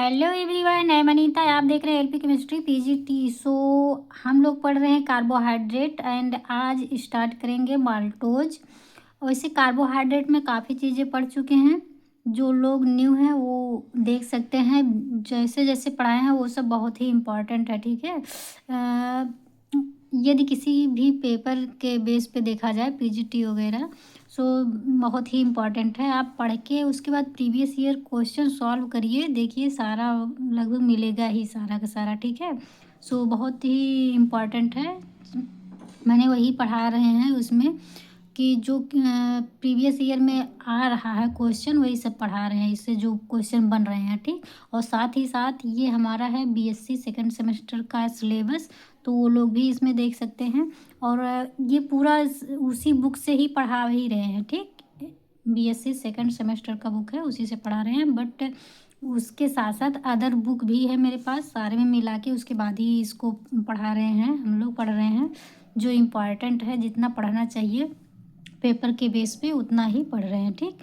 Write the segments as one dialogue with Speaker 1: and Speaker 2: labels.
Speaker 1: Hello everyone, मैं मनीता। आप देख रहे हैं एलपी केमिस्ट्री पीजीटी। हम लोग पढ़ रहे हैं कार्बोहाइड्रेट एंड आज स्टार्ट करेंगे माल्टोज। वैसे कार्बोहाइड्रेट में काफ़ी चीज़ें पढ़ चुके हैं। जो लोग न्यू हैं वो देख सकते हैं। जैसे जैसे पढ़ाए हैं वो सब बहुत ही इम्पॉर्टेंट है, ठीक है। यदि किसी भी पेपर के बेस पे देखा जाए पीजीटी वगैरह, सो बहुत ही इम्पॉर्टेंट है। आप पढ़ के उसके बाद प्रीवियस ईयर क्वेश्चन सॉल्व करिए, देखिए सारा लगभग मिलेगा ही सारा का सारा, ठीक है। बहुत ही इम्पॉर्टेंट है। मैंने वही पढ़ा रहे हैं उसमें कि जो प्रीवियस ईयर में आ रहा है क्वेश्चन वही सब पढ़ा रहे हैं, इससे जो क्वेश्चन बन रहे हैं, ठीक। और साथ ही साथ ये हमारा है बीएससी सेकंड सेमेस्टर का सिलेबस, तो वो लोग भी इसमें देख सकते हैं। और ये पूरा उसी बुक से ही पढ़ा ही रहे हैं, ठीक। बीएससी सेकंड सेमेस्टर का बुक है, उसी से पढ़ा रहे हैं। बट उसके साथ साथ अदर बुक भी है मेरे पास, सारे में मिला के उसके बाद ही इसको पढ़ा रहे हैं, हम लोग पढ़ रहे हैं। जो इम्पॉर्टेंट है, जितना पढ़ना चाहिए पेपर के बेस पे उतना ही पढ़ रहे हैं, ठीक।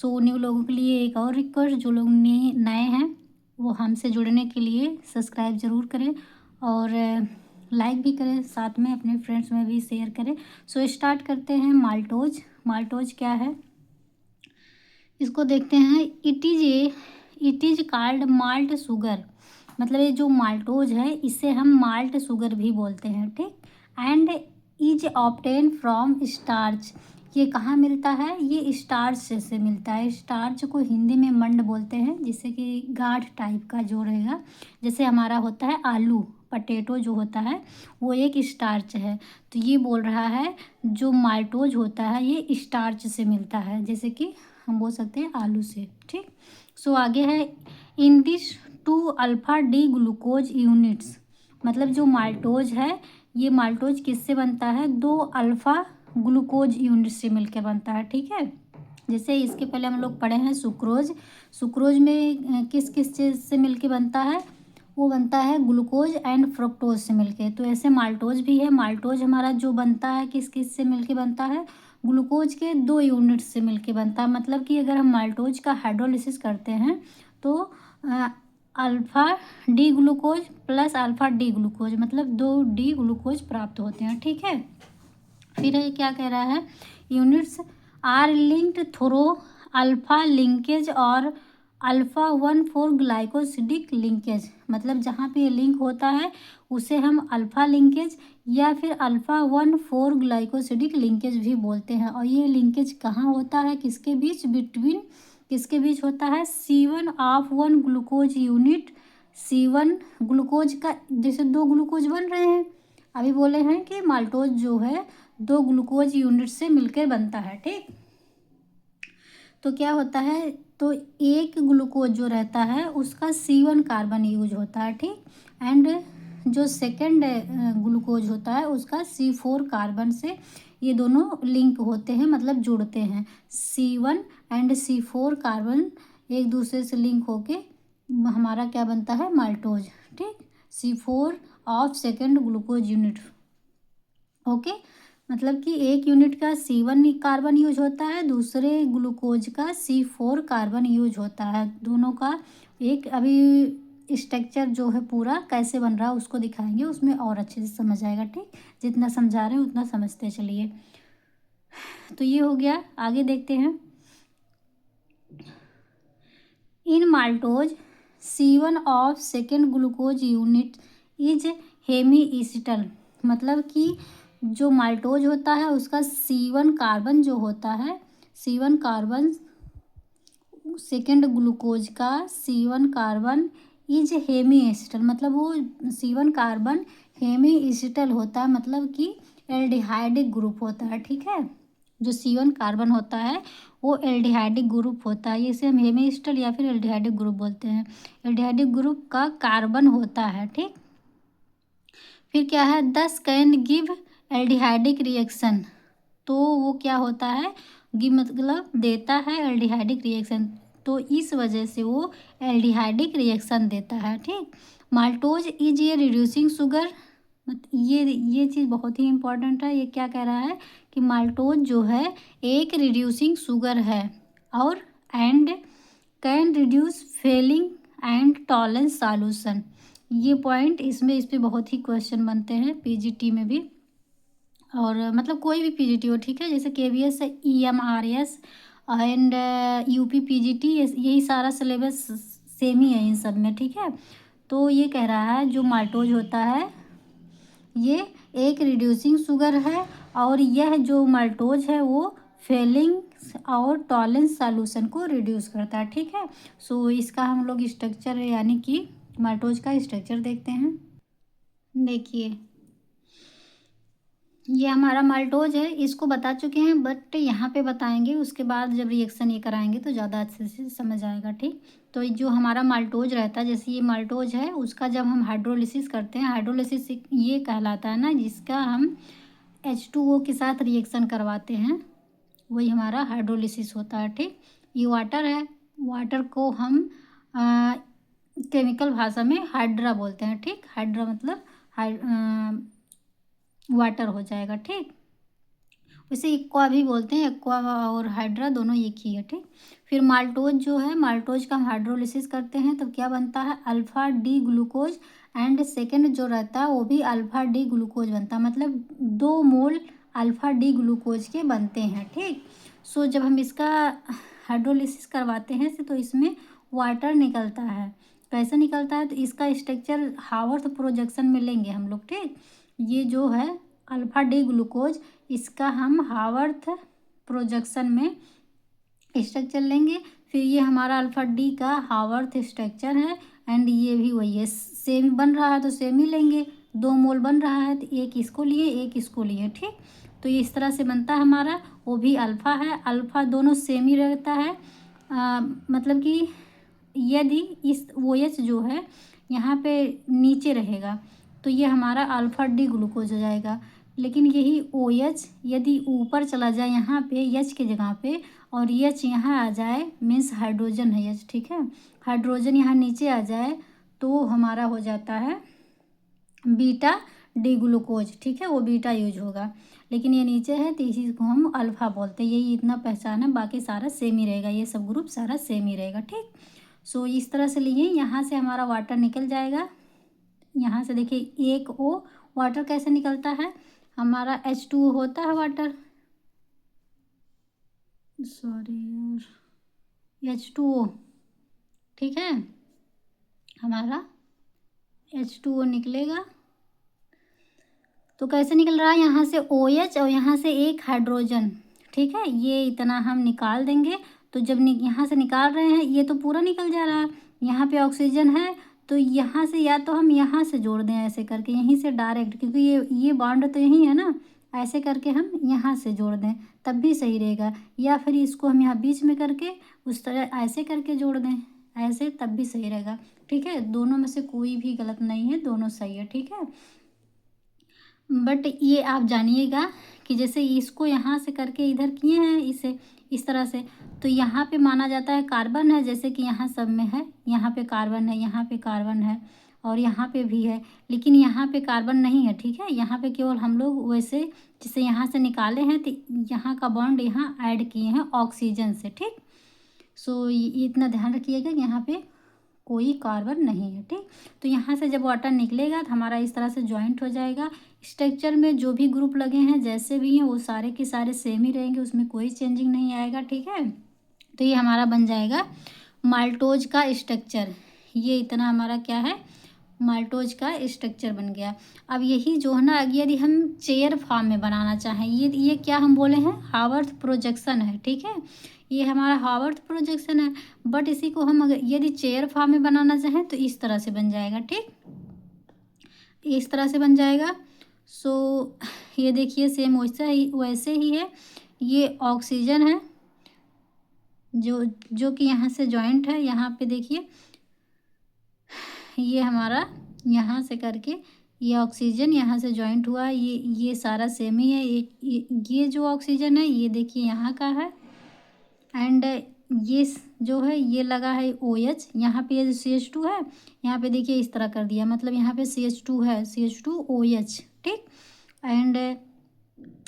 Speaker 1: न्यू लोगों के लिए एक और रिक्वेस्ट, जो लोग नए हैं वो हमसे जुड़ने के लिए सब्सक्राइब ज़रूर करें और लाइक भी करें, साथ में अपने फ्रेंड्स में भी शेयर करें। स्टार्ट करते हैं। माल्टोज। माल्टोज क्या है इसको देखते हैं। It is called malt sugar. मतलब ये जो माल्टोज है इसे हम माल्ट शुगर भी बोलते हैं, ठीक। And is obtain from starch. ये कहाँ मिलता है? ये स्टार्च से मिलता है। स्टार्च को हिंदी में मंड बोलते हैं, जिससे कि गाढ़ टाइप का जो रहेगा। जैसे हमारा होता है आलू, पटेटो जो होता है वो एक स्टार्च है। तो ये बोल रहा है जो माल्टोज होता है ये स्टार्च से मिलता है, जैसे कि हम बोल सकते हैं आलू से, ठीक। आगे है in this 2 alpha D glucose units. मतलब जो माल्टोज है ये माल्टोज किससे बनता है? 2 अल्फा ग्लूकोज यूनिट से मिलकर बनता है, ठीक है। जैसे इसके पहले हम लोग पढ़े हैं सुक्रोज। सुक्रोज में किस किस चीज़ से मिलके बनता है? वो बनता है ग्लूकोज एंड फ्रुक्टोज से मिलके। तो ऐसे माल्टोज भी है। माल्टोज हमारा जो बनता है किस किस से मिलके बनता है? ग्लूकोज के 2 यूनिट से मिलके बनता है। मतलब कि अगर हम माल्टोज का हाइड्रोलिसिस करते हैं तो alpha D glucose plus alpha D glucose, मतलब 2 डी ग्लूकोज प्राप्त होते हैं, ठीक है। फिर ये क्या कह रहा है? Units are linked through alpha linkage और अल्फ़ा 1,4 ग्लाइकोसिडिक लिंकेज। मतलब जहाँ पे ये लिंक होता है उसे हम अल्फ़ा लिंकेज या फिर अल्फ़ा 1,4 ग्लाइकोसिडिक लिंकेज भी बोलते हैं। और ये लिंकेज कहाँ होता है? किसके बीच? बिटवीन किसके बीच होता है? C1 of 1 glucose unit. C1 glucose का, जैसे 2 ग्लूकोज बन रहे हैं, अभी बोले हैं कि माल्टोज जो है 2 ग्लूकोज यूनिट से मिलकर बनता है, ठीक। तो क्या होता है? तो एक ग्लूकोज जो रहता है उसका C1 कार्बन यूज होता है, ठीक। एंड जो सेकेंड ग्लूकोज होता है उसका C4 कार्बन से ये दोनों लिंक होते हैं, मतलब जुड़ते हैं। C1 एंड C4 कार्बन एक दूसरे से लिंक होके हमारा क्या बनता है? माल्टोज, ठीक। C4 of second glucose unit, okay. मतलब कि एक यूनिट का C1 कार्बन यूज होता है, दूसरे ग्लूकोज का C4 कार्बन यूज होता है। दोनों का एक अभी स्ट्रक्चर जो है पूरा कैसे बन रहा है उसको दिखाएंगे, उसमें और अच्छे से समझ आएगा, ठीक। जितना समझा रहे हैं उतना समझते चलिए। तो ये हो गया, आगे देखते हैं। In maltose C1 of second glucose unit is hemiacetal. मतलब कि जो माल्टोज होता है उसका C1 कार्बन जो होता है, C1 कार्बन सेकेंड ग्लूकोज का C1 carbon is hemiacetal. मतलब वो C1 कार्बन हेमी एसिटल होता है, मतलब कि एल्डिहाइडिक ग्रुप होता है, ठीक है। जो C1 कार्बन होता है वो एल्डिहाइडिक ग्रुप होता है, इसे हम हेमी एसिटल या फिर एल्डिहाइडिक ग्रुप बोलते हैं। एल्डिहाइडिक ग्रुप का कार्बन होता है, ठीक। फिर क्या है? दस कैन गिव एल्डिहाइडिक रिएक्शन। तो वो क्या होता है? गिव मतलब देता है एल्डिहाइडिक रिएक्शन, तो इस वजह से वो एल्डिहाइडिक रिएक्शन देता है, ठीक। माल्टोज इज ये रिड्यूसिंग शुगर। ये चीज़ बहुत ही इम्पोर्टेंट है। ये क्या कह रहा है कि माल्टोज जो है एक रिड्यूसिंग शुगर है और and can reduce Fehling and Tollens solution. ये पॉइंट इसमें इस पे बहुत ही क्वेश्चन बनते हैं पीजीटी में भी, और मतलब कोई भी पीजीटी हो, ठीक है। जैसे KVS, EMRS and UP PGT, यही सारा सिलेबस सेम ही है इन सब में, ठीक है। तो ये कह रहा है जो माल्टोज होता है ये एक रिड्यूसिंग शुगर है, और यह जो माल्टोज है वो फेलिंग और टॉलेंस सॉल्यूशन को रिड्यूस करता है, ठीक है। सो इसका हम लोग स्ट्रक्चर यानी कि माल्टोज का स्ट्रक्चर देखते हैं। देखिए ये हमारा माल्टोज है, इसको बता चुके हैं बट यहाँ पे बताएंगे, उसके बाद जब रिएक्शन ये कराएंगे तो ज़्यादा अच्छे से समझ आएगा, ठीक। तो जो हमारा माल्टोज रहता है, जैसे ये माल्टोज है, उसका जब हम हाइड्रोलिसिस करते हैं, हाइड्रोलिसिस ये कहलाता है ना जिसका हम H2O के साथ रिएक्शन करवाते हैं, वही हमारा हाइड्रोलिसिस होता है, ठीक। ये वाटर है, वाटर को हम केमिकल भाषा में हाइड्रा बोलते हैं, ठीक। हाइड्रा मतलब वाटर हो जाएगा, ठीक। वैसे एक्वा भी बोलते हैं, एक्वा और हाइड्रा दोनों एक ही है, ठीक। फिर माल्टोज जो है, माल्टोज का हम हाइड्रोलिसिस करते हैं तो क्या बनता है, alpha D glucose, and second जो रहता है वो भी अल्फ़ा डी ग्लूकोज बनता है, मतलब 2 मोल अल्फ़ा डी ग्लूकोज के बनते हैं, ठीक। सो जब हम इसका हाइड्रोलिसिस करवाते हैं तो इसमें वाटर निकलता है। कैसे निकलता है, तो इसका स्ट्रक्चर हावर्थ प्रोजेक्शन में लेंगे हम लोग, ठीक। ये जो है अल्फ़ा डी ग्लूकोज, इसका हम हावर्थ प्रोजेक्शन में स्ट्रक्चर लेंगे। फिर ये हमारा अल्फ़ा डी का हावर्थ स्ट्रक्चर है, एंड ये भी वही है, सेम बन रहा है तो सेम ही लेंगे। 2 मोल बन रहा है तो एक इसको लिए एक इसको लिए, ठीक। तो ये इस तरह से बनता है हमारा, वो भी अल्फ़ा है, अल्फ़ा दोनों सेम ही रहता है। मतलब कि यदि इस OH जो है यहाँ पे नीचे रहेगा तो ये हमारा अल्फ़ा डी ग्लूकोज हो जाएगा। लेकिन यही OH यदि ऊपर चला जाए यहाँ पे H के जगह पे, और H यहाँ आ जाए, मीन्स हाइड्रोजन है H, ठीक है, हाइड्रोजन यहाँ नीचे आ जाए तो हमारा हो जाता है बीटा डी ग्लूकोज, ठीक है, वो बीटा यूज होगा। लेकिन ये नीचे है तो इसी को हम अल्फ़ा बोलते हैं, यही इतना पहचान है, बाकी सारा सेम ही रहेगा, ये सब ग्रुप सारा सेम ही रहेगा, ठीक। सो इस तरह से लिए, यहाँ से हमारा वाटर निकल जाएगा। यहाँ से देखिए एक O, वाटर कैसे निकलता है, हमारा H2O होता है वाटर, सॉरी यार, H2O, ठीक है, हमारा H2O निकलेगा। तो कैसे निकल रहा है, यहाँ से OH और यहाँ से एक हाइड्रोजन, ठीक है, ये इतना हम निकाल देंगे। तो जब यहाँ से निकाल रहे हैं ये तो पूरा निकल जा रहा है, यहाँ पे ऑक्सीजन है तो यहाँ से या तो हम यहाँ से जोड़ दें ऐसे करके, यहीं से डायरेक्ट, क्योंकि ये बॉन्ड तो यही है ना, ऐसे करके हम यहाँ से जोड़ दें तब भी सही रहेगा, या फिर इसको हम यहाँ बीच में करके उस तरह ऐसे करके जोड़ दें ऐसे, तब भी सही रहेगा, ठीक है। दोनों में से कोई भी गलत नहीं है, दोनों सही है, ठीक है। बट ये आप जानिएगा कि जैसे इसको यहाँ से करके इधर किए हैं इसे इस तरह से, तो यहाँ पे माना जाता है कार्बन है, जैसे कि यहाँ सब में है, यहाँ पे कार्बन है, यहाँ पे कार्बन है, और यहाँ पे भी है, लेकिन यहाँ पे कार्बन नहीं है, ठीक है। यहाँ पे केवल हम लोग वैसे जैसे यहाँ से निकाले हैं तो यहाँ का बॉन्ड यहाँ ऐड किए हैं ऑक्सीजन से, ठीक। सो ये इतना ध्यान रखिएगा कि यहाँ पे कोई कार्बन नहीं है, ठीक। तो यहाँ से जब वाटर निकलेगा तो हमारा इस तरह से जॉइंट हो जाएगा। स्ट्रक्चर में जो भी ग्रुप लगे हैं जैसे भी हैं वो सारे के सारे सेम ही रहेंगे, उसमें कोई चेंजिंग नहीं आएगा, ठीक है। तो ये हमारा बन जाएगा माल्टोज का स्ट्रक्चर। ये इतना हमारा क्या है, माल्टोज का स्ट्रक्चर बन गया। अब यही जो है ना, यदि हम चेयर फॉर्म में बनाना चाहें, ये क्या हम बोले हैं, हावर्थ प्रोजेक्शन है, ठीक है, ये हमारा हावर्थ प्रोजेक्शन है। बट इसी को हम अगर यदि चेयर फॉर्म में बनाना चाहें तो इस तरह से बन जाएगा, ठीक, इस तरह से बन जाएगा। सो ये देखिए सेम वैसे ही है, ये ऑक्सीजन है जो कि यहाँ से जॉइंट है, यहाँ पे देखिए ये हमारा यहाँ से करके ये ऑक्सीजन यहाँ से जॉइंट हुआ, ये सारा सेम ही है। ये जो ऑक्सीजन है ये देखिए यहाँ का है, एंड ये जो है ये लगा है OH, यहाँ पे ये CH2 है, यहाँ पे देखिए इस तरह कर दिया, मतलब यहाँ पे CH2 है, CH2OH, ठीक। एंड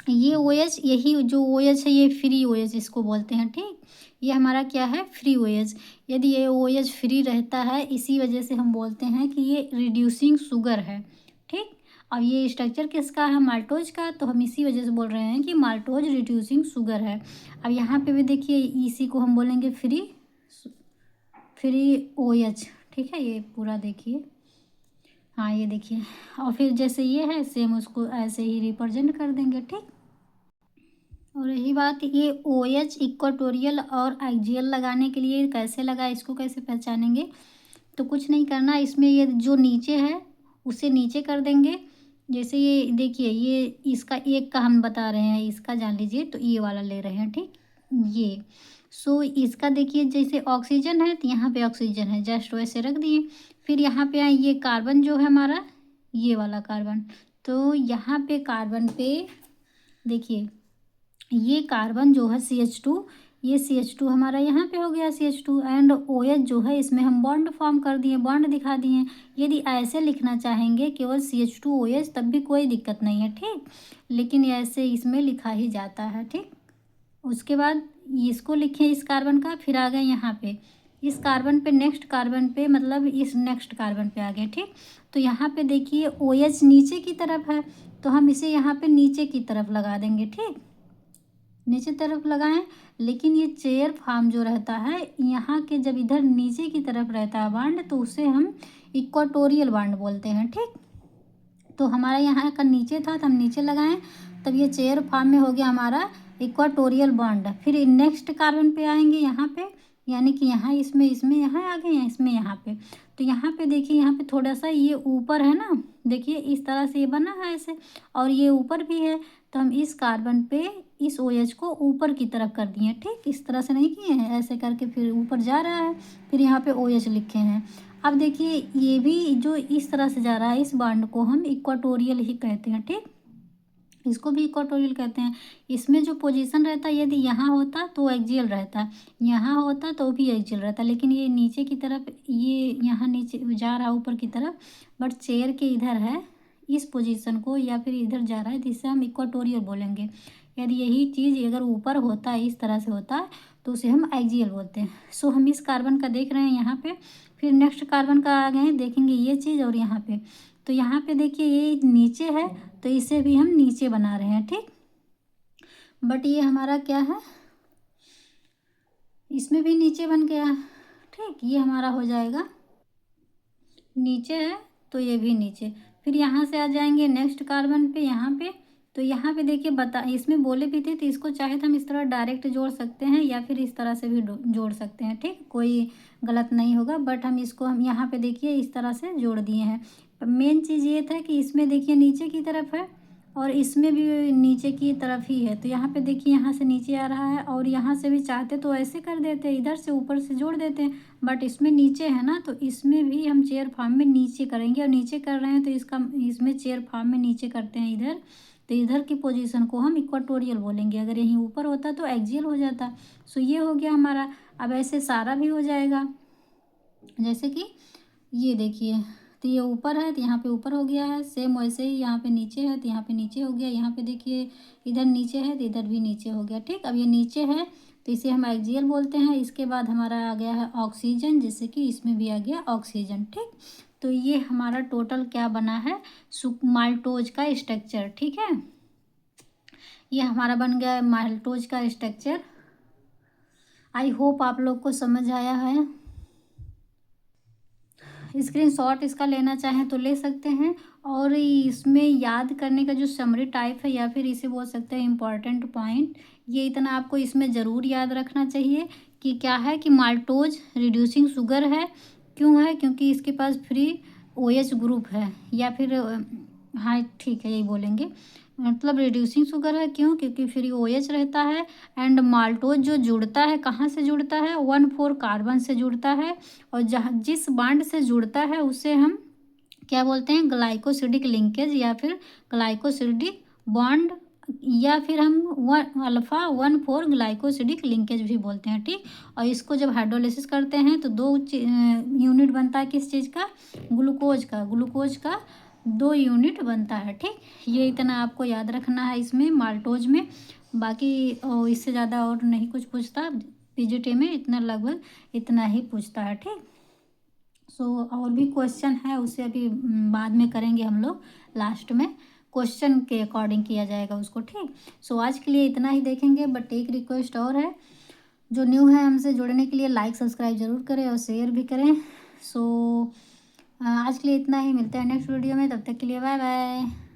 Speaker 1: ये OH, यही जो OH है ये फ्री OH इसको बोलते हैं, ठीक। ये हमारा क्या है, फ्री OH। यदि ये OH फ्री रहता है, इसी वजह से हम बोलते हैं कि ये रिड्यूसिंग शुगर है। ठीक, अब ये स्ट्रक्चर किसका है, माल्टोज का, तो हम इसी वजह से बोल रहे हैं कि माल्टोज रिड्यूसिंग शुगर है। अब यहाँ पे भी देखिए, इसी को हम बोलेंगे फ्री OH। ठीक है, ये पूरा देखिए, हाँ ये देखिए, और फिर जैसे ये है सेम उसको ऐसे ही रिप्रेजेंट कर देंगे। ठीक, और रही बात ये OH इक्वेटोरियल और एक्सियल लगाने के लिए कैसे लगा, इसको कैसे पहचानेंगे, तो कुछ नहीं करना, इसमें ये जो नीचे है उसे नीचे कर देंगे। जैसे ये देखिए, ये इसका एक का हम बता रहे हैं, इसका जान लीजिए, तो ये वाला ले रहे हैं। ठीक, ये सो इसका देखिए, जैसे ऑक्सीजन है तो यहाँ पे ऑक्सीजन है, जस्ट वैसे रख दिए। फिर यहाँ पे आए, ये कार्बन जो है हमारा, ये वाला कार्बन, तो यहाँ पे कार्बन पे देखिए, ये कार्बन जो है CH2, ये CH2 हमारा यहाँ पे हो गया CH2, एंड OH जो है इसमें हम बॉन्ड फॉर्म कर दिए, बॉन्ड दिखा दिए। यदि ऐसे लिखना चाहेंगे केवल CH2OH तब भी कोई दिक्कत नहीं है। ठीक, लेकिन ऐसे इसमें लिखा ही जाता है। ठीक, उसके बाद इसको लिखें इस कार्बन का, फिर आ गए यहाँ पे इस कार्बन पे, नेक्स्ट कार्बन पे, मतलब इस नेक्स्ट कार्बन पे आ गए। ठीक, तो यहाँ पे देखिए OH नीचे की तरफ है, तो हम इसे यहाँ पे नीचे की तरफ लगा देंगे। ठीक, नीचे तरफ लगाएं, लेकिन ये चेयर फॉर्म जो रहता है यहाँ के, जब इधर नीचे की तरफ रहता है बांड, तो उसे हम इक्वाटोरियल बांड बोलते हैं। ठीक, तो हमारा यहाँ का नीचे था तो हम नीचे लगाएं, तब ये चेयर फॉर्म में हो गया हमारा इक्वाटोरियल बॉन्ड। फिर नेक्स्ट कार्बन पे आएंगे यहाँ पे, यानी कि यहाँ इसमें यहाँ आ गए, इसमें यहाँ पे, तो यहाँ पे देखिए, यहाँ पे थोड़ा सा ये ऊपर है ना, देखिए इस तरह से ये बना है ऐसे, और ये ऊपर भी है, तो हम इस कार्बन पे इस OH को ऊपर की तरफ कर दिए। ठीक, इस तरह से नहीं किए हैं, ऐसे करके फिर ऊपर जा रहा है, फिर यहाँ पे OH लिखे हैं। अब देखिए, ये भी जो इस तरह से जा रहा है, इस बॉन्ड को हम इक्वाटोरियल ही कहते हैं। ठीक, इसको भी इक्वाटोरियल कहते हैं। इसमें जो पोजीशन रहता है, यदि यहाँ होता तो एक्सियल रहता, यहाँ होता तो भी एक्सियल रहता, लेकिन ये नीचे की तरफ, ये यहाँ नीचे जा रहा है ऊपर की तरफ, बट चेयर के इधर है, इस पोजीशन को, या फिर इधर जा रहा है, जिससे हम इक्वाटोरियल बोलेंगे। यदि यही चीज़ अगर ऊपर होता है, इस तरह से होता है, तो उसे हम एक्सियल बोलते हैं। सो हम इस कार्बन का देख रहे हैं यहाँ पे, फिर नेक्स्ट कार्बन का आ गए हैं, देखेंगे ये चीज़, और यहाँ पे, तो यहाँ पे देखिए ये नीचे है, तो इसे भी हम नीचे बना रहे हैं। ठीक, बट ये हमारा क्या है, इसमें भी नीचे बन गया। ठीक, ये हमारा हो जाएगा नीचे है, तो ये भी नीचे। फिर यहाँ से आ जाएंगे नेक्स्ट कार्बन पे, यहाँ पे, तो यहाँ पे देखिए इसमें बोले भी थे, तो इसको चाहे तो हम इस तरह डायरेक्ट जोड़ सकते हैं, या फिर इस तरह से भी जोड़ सकते हैं। ठीक, कोई गलत नहीं होगा, बट हम इसको हम यहाँ पे देखिए इस तरह से जोड़ दिए हैं। मेन चीज़ ये था कि इसमें देखिए नीचे की तरफ है, और इसमें भी नीचे की तरफ ही है, तो यहाँ पे देखिए यहाँ से नीचे आ रहा है, और यहाँ से भी चाहते तो ऐसे कर देते, इधर से ऊपर से जोड़ देते हैं, बट इसमें नीचे है ना, तो इसमें भी हम चेयर फॉर्म में नीचे करेंगे, और नीचे कर रहे हैं तो इसमें चेयर फॉर्म में नीचे करते हैं इधर, तो इधर की पोजीशन को हम इक्वाटोरियल बोलेंगे। अगर यहीं ऊपर होता तो एक्सियल हो जाता। सो ये हो गया हमारा। अब ऐसे सारा भी हो जाएगा, जैसे कि ये देखिए, तो ये ऊपर है तो यहाँ पे ऊपर हो गया है, सेम वैसे ही यहाँ पे नीचे है तो यहाँ पे नीचे हो गया, यहाँ पे देखिए इधर नीचे है तो इधर भी नीचे हो गया। ठीक, अब ये नीचे है तो इसे हम एक्सियल बोलते हैं। इसके बाद हमारा आ गया है ऑक्सीजन, जैसे कि इसमें भी आ गया ऑक्सीजन। ठीक, तो ये हमारा टोटल क्या बना है, माल्टोज का स्ट्रक्चर। ठीक है, ये हमारा बन गया है माल्टोज का स्ट्रक्चर। आई होप आप लोग को समझ आया है। स्क्रीनशॉट इसका लेना चाहें तो ले सकते हैं, और इसमें याद करने का जो समरी टाइप है, या फिर इसे बोल सकते हैं इम्पॉर्टेंट पॉइंट, ये इतना आपको इसमें ज़रूर याद रखना चाहिए कि क्या है कि माल्टोज रिड्यूसिंग शुगर है। क्यों है, क्योंकि इसके पास फ्री OH ग्रुप है, या फिर हाँ ठीक है यही बोलेंगे, मतलब रिड्यूसिंग शुगर है। क्यों, क्योंकि फ्री OH रहता है, एंड माल्टोज जो जुड़ता है कहाँ से जुड़ता है, 1,4 कार्बन से जुड़ता है, और जहाँ जिस बांड से जुड़ता है उसे हम क्या बोलते हैं, ग्लाइकोसिडिक लिंकेज, या फिर ग्लाइकोसिडिक बॉन्ड, या फिर हम अल्फा 1,4 ग्लाइकोसिडिक लिंकेज भी बोलते हैं। ठीक, और इसको जब हाइड्रोलिसिस करते हैं तो 2 यूनिट बनता है किस चीज़ का, ग्लूकोज का 2 यूनिट बनता है। ठीक, ये इतना आपको याद रखना है इसमें माल्टोज में। बाकी इससे ज़्यादा और नहीं कुछ पूछता, पीजीटी में इतना लगभग इतना ही पूछता है, ठीक। सो और भी क्वेश्चन है, उसे अभी बाद में करेंगे हम लोग, लास्ट में क्वेश्चन के अकॉर्डिंग किया जाएगा उसको, ठीक। सो आज के लिए इतना ही देखेंगे, बट एक रिक्वेस्ट और है, जो न्यू है हमसे जुड़ने के लिए लाइक सब्सक्राइब ज़रूर करें और शेयर भी करें। सो आज के लिए इतना ही, मिलते हैं नेक्स्ट वीडियो में, तब तक के लिए बाय बाय।